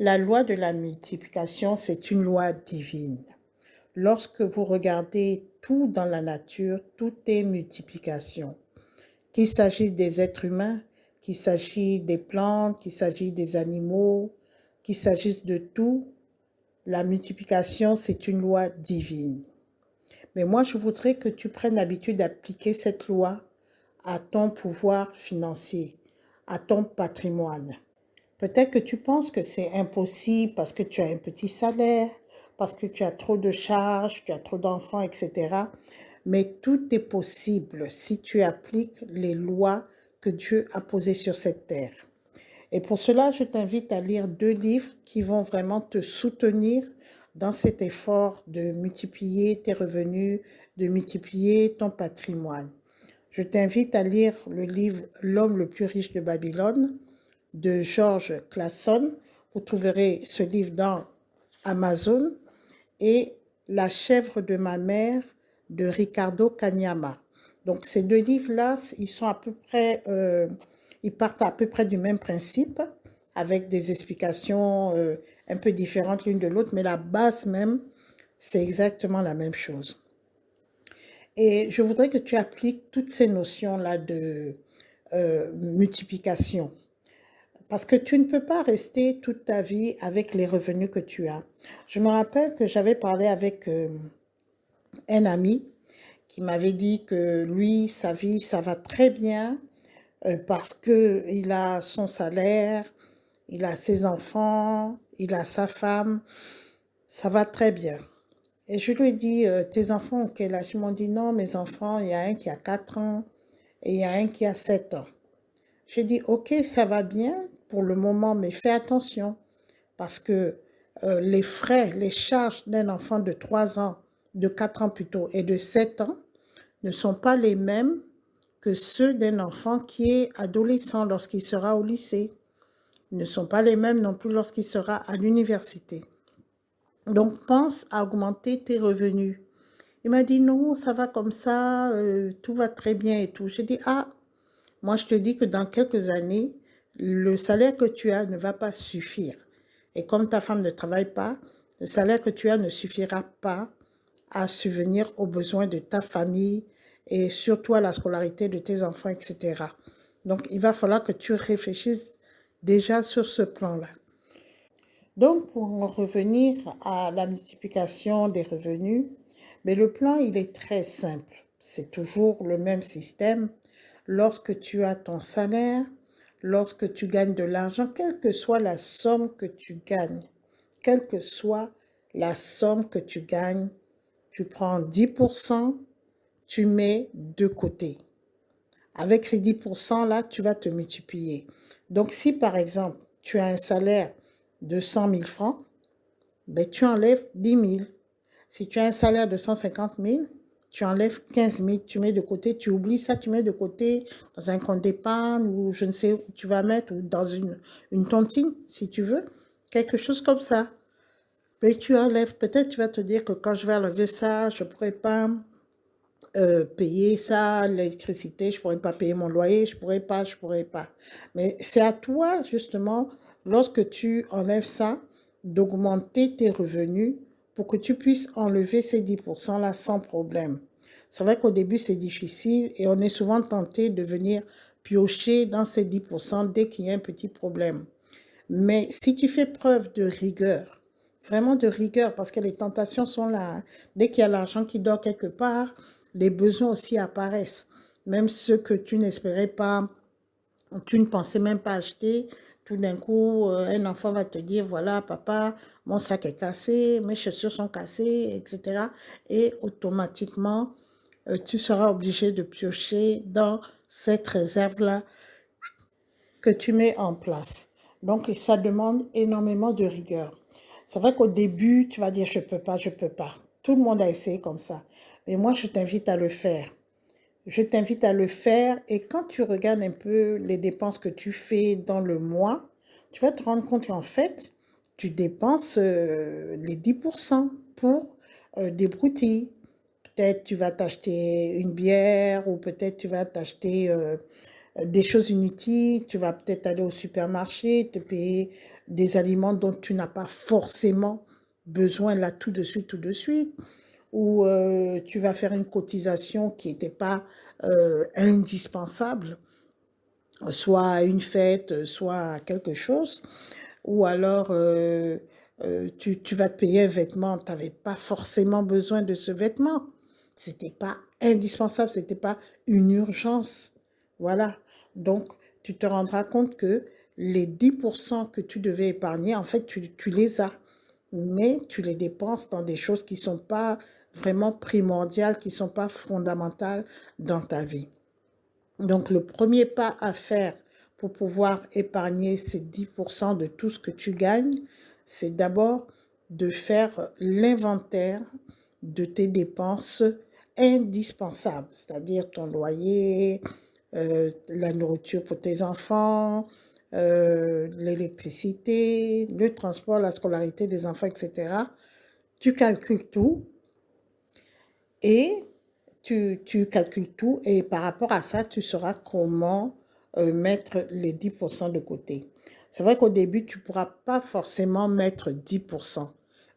La loi de la multiplication, c'est une loi divine. Lorsque vous regardez tout dans la nature, tout est multiplication. Qu'il s'agisse des êtres humains, qu'il s'agisse des plantes, qu'il s'agisse des animaux, qu'il s'agisse de tout, la multiplication, c'est une loi divine. Mais moi, je voudrais que tu prennes l'habitude d'appliquer cette loi à ton pouvoir financier, à ton patrimoine. Peut-être que tu penses que c'est impossible parce que tu as un petit salaire, parce que tu as trop de charges, tu as trop d'enfants, etc. Mais tout est possible si tu appliques les lois que Dieu a posées sur cette terre. Et pour cela, je t'invite à lire 2 livres qui vont vraiment te soutenir dans cet effort de multiplier tes revenus, de multiplier ton patrimoine. Je t'invite à lire le livre L'homme le plus riche de Babylone de George Clason. Vous trouverez ce livre dans Amazon et La chèvre de ma mère de Ricardo Kanyama. Donc ces 2 livres-là, ils partent à peu près du même principe, avec des explications un peu différentes l'une de l'autre, mais la base même, c'est exactement la même chose. Et je voudrais que tu appliques toutes ces notions-là de multiplication. Parce que tu ne peux pas rester toute ta vie avec les revenus que tu as. Je me rappelle que j'avais parlé avec un ami qui m'avait dit que lui, sa vie, ça va très bien parce qu'il a son salaire, il a ses enfants, il a sa femme, ça va très bien. Et je lui ai dit, tes enfants ont quel âge? Ils m'ont dit, non, mes enfants, il y a un qui a 4 ans et il y a un qui a 7 ans. J'ai dit, ok, ça va bien pour le moment, mais fais attention parce que les frais, les charges d'un enfant de 3 ans, de 4 ans plutôt, et de 7 ans ne sont pas les mêmes que ceux d'un enfant qui est adolescent lorsqu'il sera au lycée. Ils ne sont pas les mêmes non plus lorsqu'il sera à l'université. Donc, pense à augmenter tes revenus. Il m'a dit, non, ça va comme ça, tout va très bien et tout. J'ai dit, ah, moi je te dis que dans quelques années, le salaire que tu as ne va pas suffire. Et comme ta femme ne travaille pas, le salaire que tu as ne suffira pas à subvenir aux besoins de ta famille et surtout à la scolarité de tes enfants, etc. Donc, il va falloir que tu réfléchisses déjà sur ce plan-là. Donc, pour en revenir à la multiplication des revenus, mais le plan, il est très simple. C'est toujours le même système. Lorsque tu as ton salaire, lorsque tu gagnes de l'argent, quelle que soit la somme que tu gagnes, quelle que soit la somme que tu gagnes, tu prends 10%, tu mets de côté. Avec ces 10%-là, tu vas te multiplier. Donc, si par exemple, tu as un salaire de 100 000 francs, ben, tu enlèves 10 000. Si tu as un salaire de 150 000, tu enlèves 15 000, tu mets de côté, tu oublies ça, tu mets de côté dans un compte d'épargne ou je ne sais où tu vas mettre, ou dans une tontine, si tu veux, quelque chose comme ça. Mais tu enlèves, peut-être tu vas te dire que quand je vais enlever ça, je ne pourrai pas payer ça, l'électricité, je ne pourrais pas payer mon loyer, je ne pourrais pas, je ne pourrais pas. Mais c'est à toi, justement, lorsque tu enlèves ça, d'augmenter tes revenus pour que tu puisses enlever ces 10%-là sans problème. C'est vrai qu'au début, c'est difficile et on est souvent tenté de venir piocher dans ces 10% dès qu'il y a un petit problème. Mais si tu fais preuve de rigueur, vraiment de rigueur, parce que les tentations sont là, hein. Dès qu'il y a l'argent qui dort quelque part, les besoins aussi apparaissent. Même ceux que tu n'espérais pas, tu ne pensais même pas acheter, tout d'un coup, un enfant va te dire, voilà, papa, mon sac est cassé, mes chaussures sont cassées, etc. Et automatiquement, tu seras obligé de piocher dans cette réserve-là que tu mets en place. Donc, ça demande énormément de rigueur. C'est vrai qu'au début, tu vas dire, je peux pas, je peux pas. Tout le monde a essayé comme ça. Mais moi, je t'invite à le faire. Je t'invite à le faire et quand tu regardes un peu les dépenses que tu fais dans le mois, tu vas te rendre compte qu'en fait, tu dépenses les 10% pour des broutilles. Peut-être tu vas t'acheter une bière ou peut-être tu vas t'acheter des choses inutiles. Tu vas peut-être aller au supermarché, te payer des aliments dont tu n'as pas forcément besoin là tout de suite, ou tu vas faire une cotisation qui n'était pas indispensable, soit à une fête, soit à quelque chose, ou alors tu vas te payer un vêtement, tu n'avais pas forcément besoin de ce vêtement. C'était pas indispensable, c'était pas une urgence. Voilà. Donc, tu te rendras compte que les 10% que tu devais épargner, en fait, tu les as. Mais tu les dépenses dans des choses qui ne sont pas vraiment primordiales, qui ne sont pas fondamentales dans ta vie. Donc, le premier pas à faire pour pouvoir épargner ces 10% de tout ce que tu gagnes, c'est d'abord de faire l'inventaire de tes dépenses indispensables, c'est-à-dire ton loyer, la nourriture pour tes enfants, l'électricité, le transport, la scolarité des enfants, etc. Tu calcules tout et tu calcules tout et par rapport à ça, tu sauras comment mettre les 10% de côté. C'est vrai qu'au début, tu ne pourras pas forcément mettre 10%,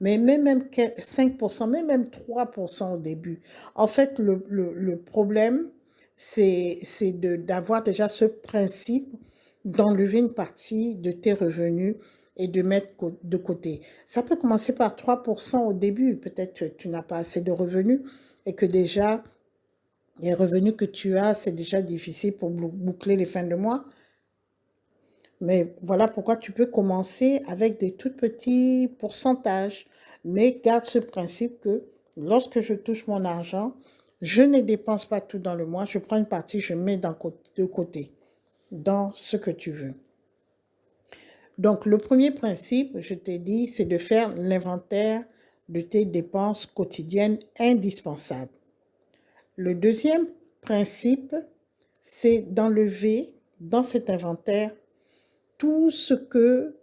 mais même 5%, mais même 3% au début. En fait, le problème, c'est d'avoir déjà ce principe d'enlever une partie de tes revenus et de mettre de côté. Ça peut commencer par 3% au début. Peut-être que tu n'as pas assez de revenus et que déjà les revenus que tu as, c'est déjà difficile pour boucler les fins de mois. Mais voilà pourquoi tu peux commencer avec des tout petits pourcentages. Mais garde ce principe que lorsque je touche mon argent, je ne dépense pas tout dans le mois. Je prends une partie, je mets de côté dans ce que tu veux. Donc, le premier principe, je t'ai dit, c'est de faire l'inventaire de tes dépenses quotidiennes indispensables. Le deuxième principe, c'est d'enlever dans cet inventaire tout ce que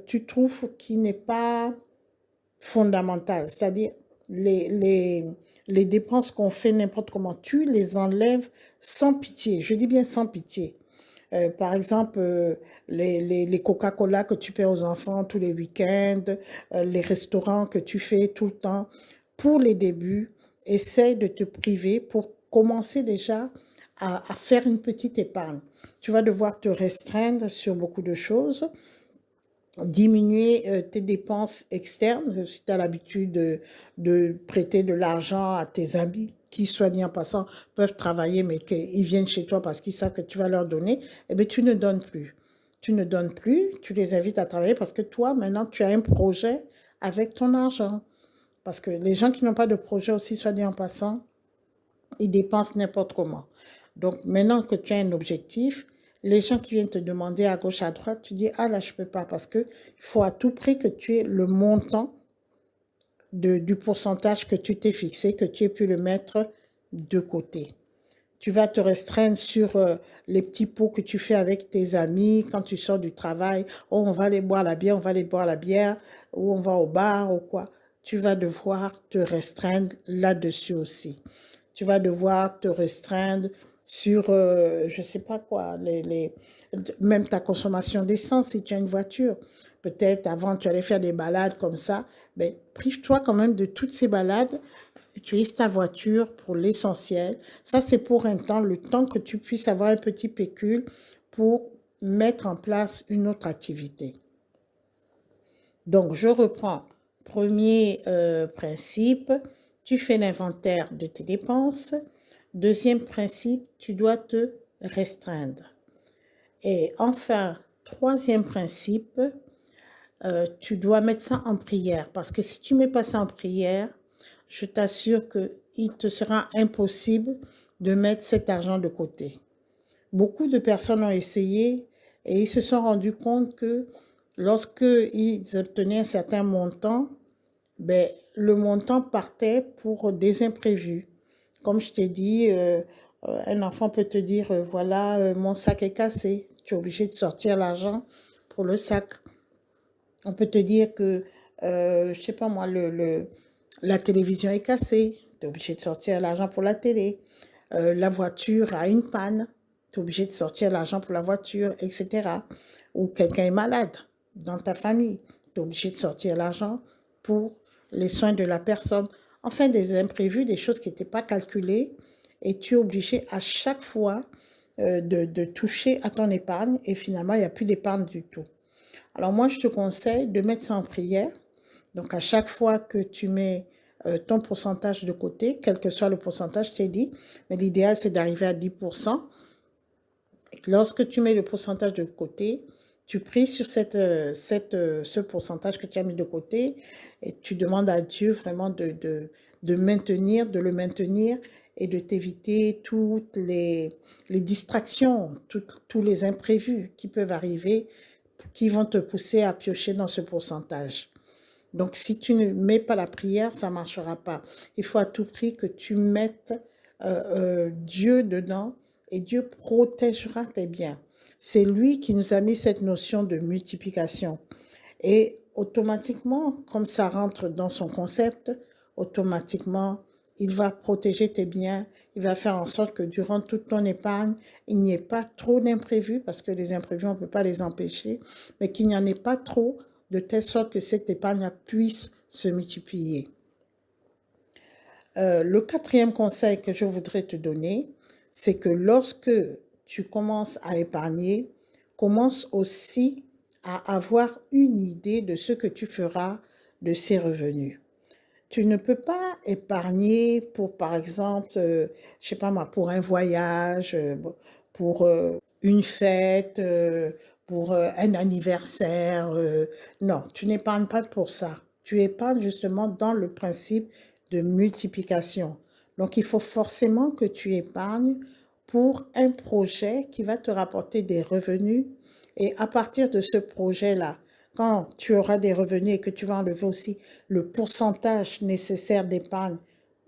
tu trouves qui n'est pas fondamental, c'est-à-dire les dépenses qu'on fait n'importe comment, tu les enlèves sans pitié. Je dis bien sans pitié. Par exemple, les Coca-Cola que tu paies aux enfants tous les week-ends, les restaurants que tu fais tout le temps. Pour les débuts, essaie de te priver pour commencer déjà à faire une petite épargne. Tu vas devoir te restreindre sur beaucoup de choses, diminuer tes dépenses externes, si tu as l'habitude de prêter de l'argent à tes amis qui, soit dit en passant, peuvent travailler, mais qu'ils viennent chez toi parce qu'ils savent que tu vas leur donner, eh bien, tu ne donnes plus. Tu ne donnes plus, tu les invites à travailler parce que toi, maintenant, tu as un projet avec ton argent. Parce que les gens qui n'ont pas de projet aussi, soit dit en passant, ils dépensent n'importe comment. Donc, maintenant que tu as un objectif, les gens qui viennent te demander à gauche, à droite, tu dis, ah là, je ne peux pas parce qu'il faut à tout prix que tu aies le montant du pourcentage que tu t'es fixé, que tu aies pu le mettre de côté. Tu vas te restreindre sur les petits pots que tu fais avec tes amis quand tu sors du travail. Oh, on va aller boire la bière, on va aller boire la bière, ou on va au bar, ou quoi. Tu vas devoir te restreindre là-dessus aussi. Tu vas devoir te restreindre sur, je ne sais pas quoi, même ta consommation d'essence si tu as une voiture. Peut-être avant, tu allais faire des balades comme ça. Mais prive-toi quand même de toutes ces balades. Utilise ta voiture pour l'essentiel. Ça, c'est pour un temps, le temps que tu puisses avoir un petit pécule pour mettre en place une autre activité. Donc, je reprends. Premier principe, tu fais l'inventaire de tes dépenses. Deuxième principe, tu dois te restreindre. Et enfin, troisième principe, tu dois mettre ça en prière. Parce que si tu ne mets pas ça en prière, je t'assure qu'il te sera impossible de mettre cet argent de côté. Beaucoup de personnes ont essayé et ils se sont rendus compte que lorsqu'ils obtenaient un certain montant, ben, le montant partait pour des imprévus. Comme je t'ai dit, un enfant peut te dire, voilà, mon sac est cassé. Tu es obligé de sortir l'argent pour le sac. On peut te dire que, je ne sais pas moi, la télévision est cassée. Tu es obligé de sortir l'argent pour la télé. La voiture a une panne. Tu es obligé de sortir l'argent pour la voiture, etc. Ou quelqu'un est malade. dans ta famille. Tu es obligé de sortir l'argent pour les soins de la personne. Enfin, des imprévus, des choses qui n'étaient pas calculées. Et tu es obligé à chaque fois de toucher à ton épargne et finalement, il n'y a plus d'épargne du tout. Alors moi, je te conseille de mettre ça en prière. Donc à chaque fois que tu mets ton pourcentage de côté, quel que soit le pourcentage, je t'ai dit, mais l'idéal c'est d'arriver à 10%. Lorsque tu mets le pourcentage de côté, tu pries sur ce pourcentage que tu as mis de côté et tu demandes à Dieu vraiment de maintenir, de le maintenir et de t'éviter toutes les distractions, tous les imprévus qui peuvent arriver, qui vont te pousser à piocher dans ce pourcentage. Donc, si tu ne mets pas la prière, ça ne marchera pas. Il faut à tout prix que tu mettes Dieu dedans et Dieu protégera tes biens. C'est lui qui nous a mis cette notion de multiplication. Et automatiquement, comme ça rentre dans son concept, automatiquement, il va protéger tes biens, il va faire en sorte que durant toute ton épargne, il n'y ait pas trop d'imprévus, parce que les imprévus, on ne peut pas les empêcher, mais qu'il n'y en ait pas trop, de telle sorte que cette épargne puisse se multiplier. Le quatrième conseil que je voudrais te donner, c'est que lorsque tu commences à épargner, commence aussi à avoir une idée de ce que tu feras de ces revenus. Tu ne peux pas épargner pour, par exemple, je sais pas moi, pour un voyage, pour une fête, pour un anniversaire. Non, tu n'épargnes pas pour ça. Tu épargnes justement dans le principe de multiplication. Donc, il faut forcément que tu épargnes pour un projet qui va te rapporter des revenus. Et à partir de ce projet-là, quand tu auras des revenus et que tu vas enlever aussi le pourcentage nécessaire d'épargne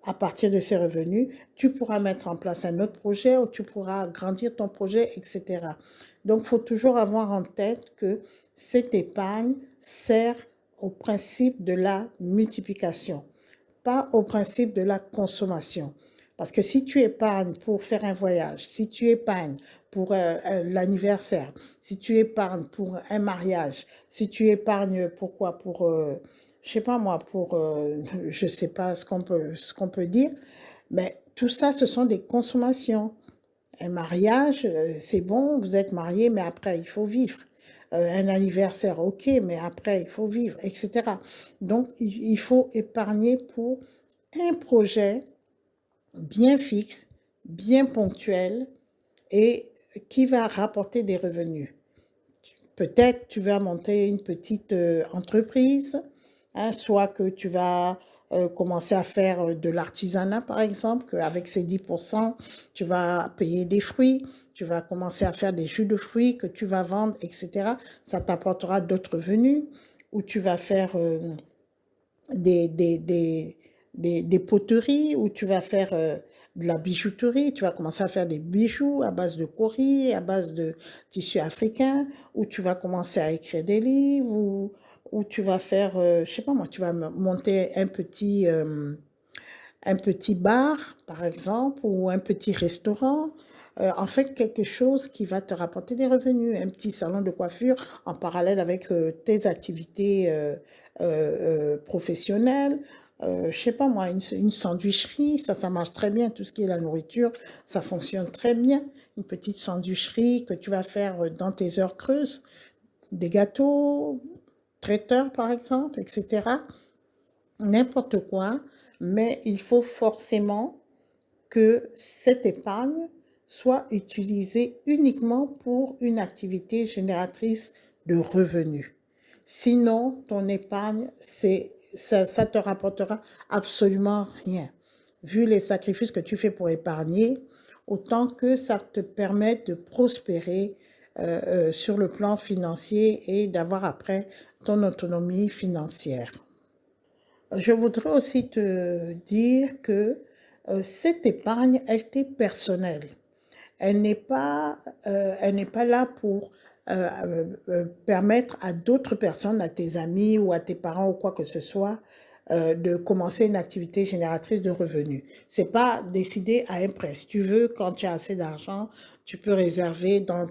à partir de ces revenus, tu pourras mettre en place un autre projet ou tu pourras agrandir ton projet, etc. Donc, il faut toujours avoir en tête que cette épargne sert au principe de la multiplication, pas au principe de la consommation. Parce que si tu épargnes pour faire un voyage, si tu épargnes pour l'anniversaire, si tu épargnes pour un mariage, si tu épargnes pourquoi pour, je sais pas moi, pour, je sais pas ce qu'on peut dire, mais tout ça, ce sont des consommations. Un mariage, c'est bon, vous êtes mariés, mais après, il faut vivre. Un anniversaire, ok, mais après, il faut vivre, etc. Donc, il faut épargner pour un projet bien fixe, bien ponctuel et qui va rapporter des revenus. Peut-être tu vas monter une petite entreprise, hein, soit que tu vas commencer à faire de l'artisanat, par exemple, qu'avec ces 10%, tu vas payer des fruits, tu vas commencer à faire des jus de fruits que tu vas vendre, etc. Ça t'apportera d'autres revenus, ou tu vas faire des, des, des, des poteries, où tu vas faire de la bijouterie, tu vas commencer à faire des bijoux à base de coris, à base de tissu africain, où tu vas commencer à écrire des livres, où tu vas faire, je sais pas moi, tu vas monter un petit bar, par exemple, ou un petit restaurant. En fait, quelque chose qui va te rapporter des revenus, un petit salon de coiffure en parallèle avec tes activités professionnelles. Je sais pas moi, une sandwicherie, ça marche très bien. Tout ce qui est la nourriture, ça fonctionne très bien. Une petite sandwicherie que tu vas faire dans tes heures creuses, des gâteaux, traiteurs par exemple, etc. N'importe quoi, mais il faut forcément que cette épargne soit utilisée uniquement pour une activité génératrice de revenus. Sinon, ton épargne, ça te rapportera absolument rien. Vu les sacrifices que tu fais pour épargner, autant que ça te permette de prospérer sur le plan financier et d'avoir après ton autonomie financière. Je voudrais aussi te dire que cette épargne, elle t'est personnelle. Elle n'est pas là pour permettre à d'autres personnes, à tes amis ou à tes parents ou quoi que ce soit, de commencer une activité génératrice de revenus. C'est pas décidé à un prêt. Si tu veux, quand tu as assez d'argent, tu peux réserver dans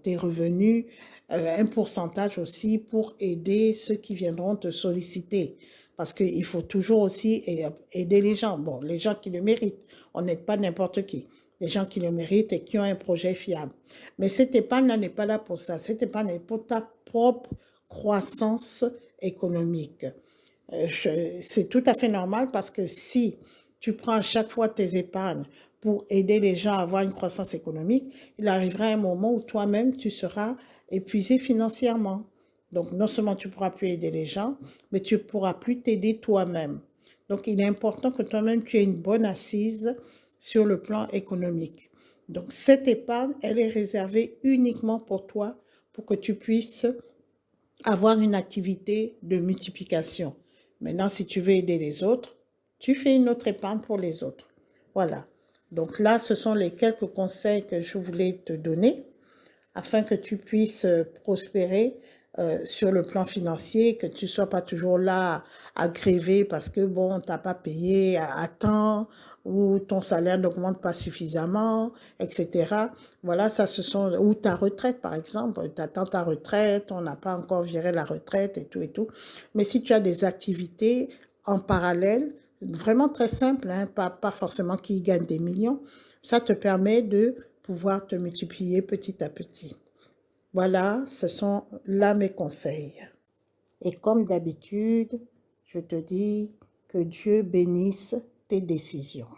tes revenus un pourcentage aussi pour aider ceux qui viendront te solliciter. Parce qu'il faut toujours aussi aider les gens. Bon, les gens qui le méritent. On n'aide pas n'importe qui. Les gens qui le méritent et qui ont un projet fiable. Mais cette épargne n'est pas là pour ça. Cette épargne est pour ta propre croissance économique. C'est tout à fait normal parce que si tu prends à chaque fois tes épargnes pour aider les gens à avoir une croissance économique, il arrivera un moment où toi-même, tu seras épuisé financièrement. Donc, non seulement tu ne pourras plus aider les gens, mais tu ne pourras plus t'aider toi-même. Donc, il est important que toi-même, tu aies une bonne assise sur le plan économique. Donc, cette épargne, elle est réservée uniquement pour toi, pour que tu puisses avoir une activité de multiplication. Maintenant, si tu veux aider les autres, tu fais une autre épargne pour les autres. Voilà. Donc là, ce sont les quelques conseils que je voulais te donner afin que tu puisses prospérer sur le plan financier, que tu ne sois pas toujours là à gréver parce que, bon, tu n'as pas payé à temps ou ton salaire n'augmente pas suffisamment, etc. Voilà, ça ce sont... Ou ta retraite, par exemple. Tu attends ta retraite, on n'a pas encore viré la retraite et tout et tout. Mais si tu as des activités en parallèle, vraiment très simples, hein, pas forcément qui gagnent des millions, ça te permet de pouvoir te multiplier petit à petit. Voilà, ce sont là mes conseils. Et comme d'habitude, je te dis que Dieu bénisse tes décisions.